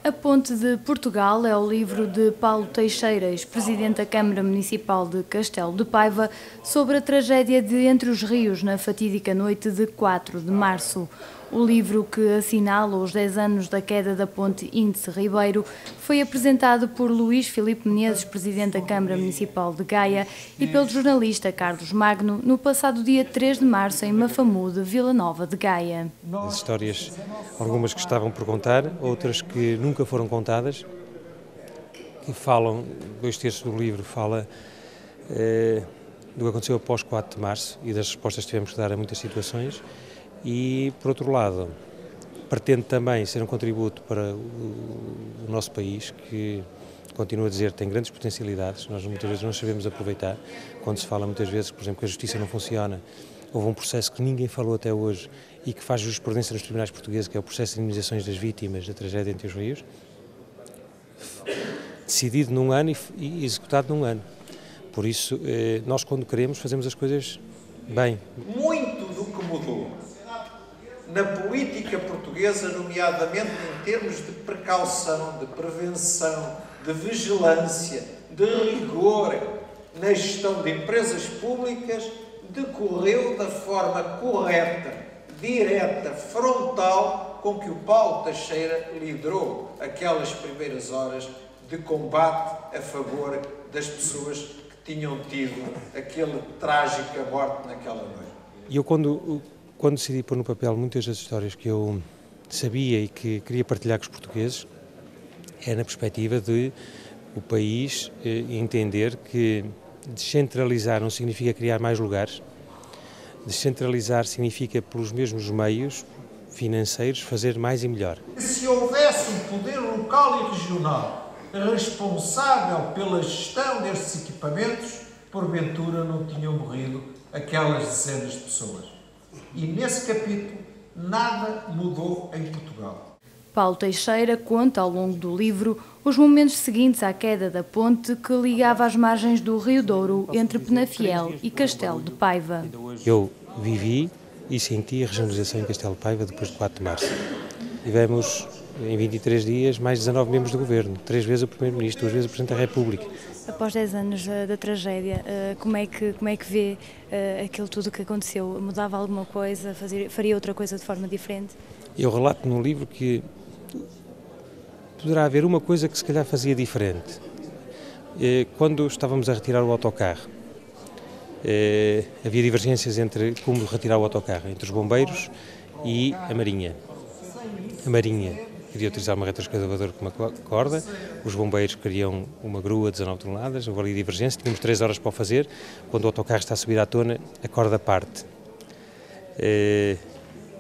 A Ponte de Portugal é o livro de Paulo Teixeira, ex-presidente da Câmara Municipal de Castelo de Paiva, sobre a tragédia de Entre os Rios na fatídica noite de 4 de março. O livro, que assinala os 10 anos da queda da ponte Índice Ribeiro, foi apresentado por Luís Filipe Menezes, presidente da Câmara Municipal de Gaia, e pelo jornalista Carlos Magno, no passado dia 3 de março em Mafamude, Vila Nova de Gaia. As histórias, algumas que estavam por contar, outras que nunca foram contadas, que falam, 2/3 do livro fala do que aconteceu após 4 de março e das respostas que tivemos que dar a muitas situações. E, por outro lado, pretende também ser um contributo para o nosso país, que, continuo a dizer, tem grandes potencialidades. Nós muitas vezes não sabemos aproveitar. Quando se fala muitas vezes, por exemplo, que a justiça não funciona, houve um processo que ninguém falou até hoje e que faz jurisprudência nos tribunais portugueses, que é o processo de indemnizações das vítimas da tragédia Entre os Rios, decidido num ano e executado num ano. Por isso, nós, quando queremos, fazemos as coisas bem. Muito do que mudou na política portuguesa, nomeadamente em termos de precaução, de prevenção, de vigilância, de rigor na gestão de empresas públicas, decorreu da forma correta, direta, frontal, com que o Paulo Teixeira liderou aquelas primeiras horas de combate a favor das pessoas que tinham tido aquele trágica morte naquela noite. E eu, quando decidi pôr no papel muitas das histórias que eu sabia e que queria partilhar com os portugueses, é na perspectiva de o país entender que descentralizar não significa criar mais lugares, descentralizar significa, pelos mesmos meios financeiros, fazer mais e melhor. Se houvesse um poder local e regional responsável pela gestão destes equipamentos, porventura não tinham morrido aquelas dezenas de pessoas. E nesse capítulo, nada mudou em Portugal. Paulo Teixeira conta ao longo do livro os momentos seguintes à queda da ponte que ligava as margens do Rio Douro entre Penafiel e Castelo de Paiva. Eu vivi e senti a regionalização em Castelo de Paiva depois de 4 de março. Tivemos, em 23 dias, mais de 19 membros do Governo, 3 vezes o Primeiro-Ministro, 2 vezes o Presidente da República. Após 10 anos da tragédia, como é que vê aquilo tudo que aconteceu? Mudava alguma coisa? Faria outra coisa de forma diferente? Eu relato no livro que poderá haver uma coisa que se calhar fazia diferente. Quando estávamos a retirar o autocarro, havia divergências entre como retirar o autocarro, entre os bombeiros e a Marinha. A Marinha queria utilizar uma retroescavadora com uma corda, os bombeiros queriam uma grua de 19 toneladas, houve ali divergência, tínhamos 3 horas para o fazer, quando o autocarro está a subir à tona, a corda parte.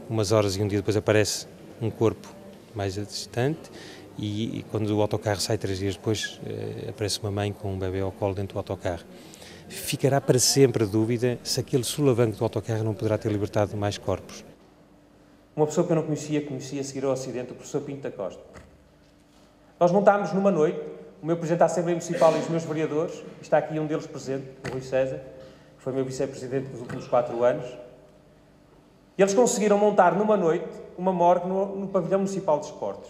Umas horas e um dia depois aparece um corpo mais distante e quando o autocarro sai 3 dias depois, aparece uma mãe com um bebê ao colo dentro do autocarro. Ficará para sempre a dúvida se aquele solavanco do autocarro não poderá ter libertado mais corpos. Uma pessoa que eu não conhecia a seguir ao acidente, o professor Pinto da Costa. Nós montámos numa noite, o meu Presidente da Assembleia Municipal e os meus vereadores, está aqui um deles presente, o Rui César, que foi meu Vice-Presidente nos últimos 4 anos, e eles conseguiram montar numa noite uma morgue no Pavilhão Municipal de Esportes.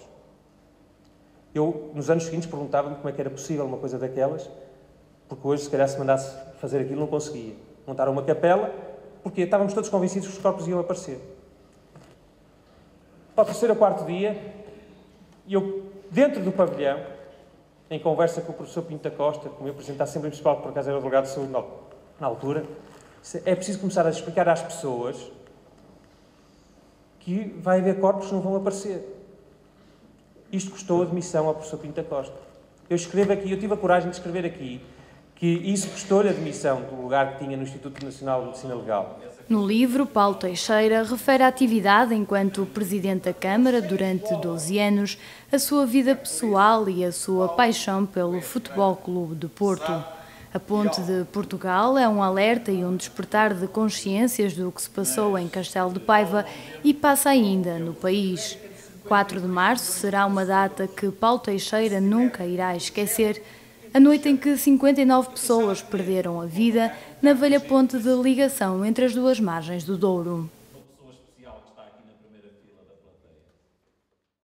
Eu, nos anos seguintes, perguntava-me como é que era possível uma coisa daquelas, porque hoje, se calhar, se mandasse fazer aquilo, não conseguia. Montaram uma capela, porque estávamos todos convencidos que os corpos iam aparecer. Para o 3º ou 4º dia, eu, dentro do pavilhão, em conversa com o professor Pinto da Costa, com o meu Presidente da Assembleia Municipal, que por acaso era o delegado de saúde na altura, é preciso começar a explicar às pessoas que vai haver corpos que não vão aparecer. Isto custou admissão ao professor Pinto da Costa. Eu escrevo aqui, eu tive a coragem de escrever aqui, que isso custou-lhe a admissão do lugar que tinha no Instituto Nacional de Medicina Legal. No livro, Paulo Teixeira refere a atividade enquanto Presidente da Câmara durante 12 anos, a sua vida pessoal e a sua paixão pelo Futebol Clube de Porto. A Ponte de Portugal é um alerta e um despertar de consciências do que se passou em Castelo de Paiva e passa ainda no país. 4 de março será uma data que Paulo Teixeira nunca irá esquecer, a noite em que 59 pessoas perderam a vida na velha ponte de ligação entre as duas margens do Douro.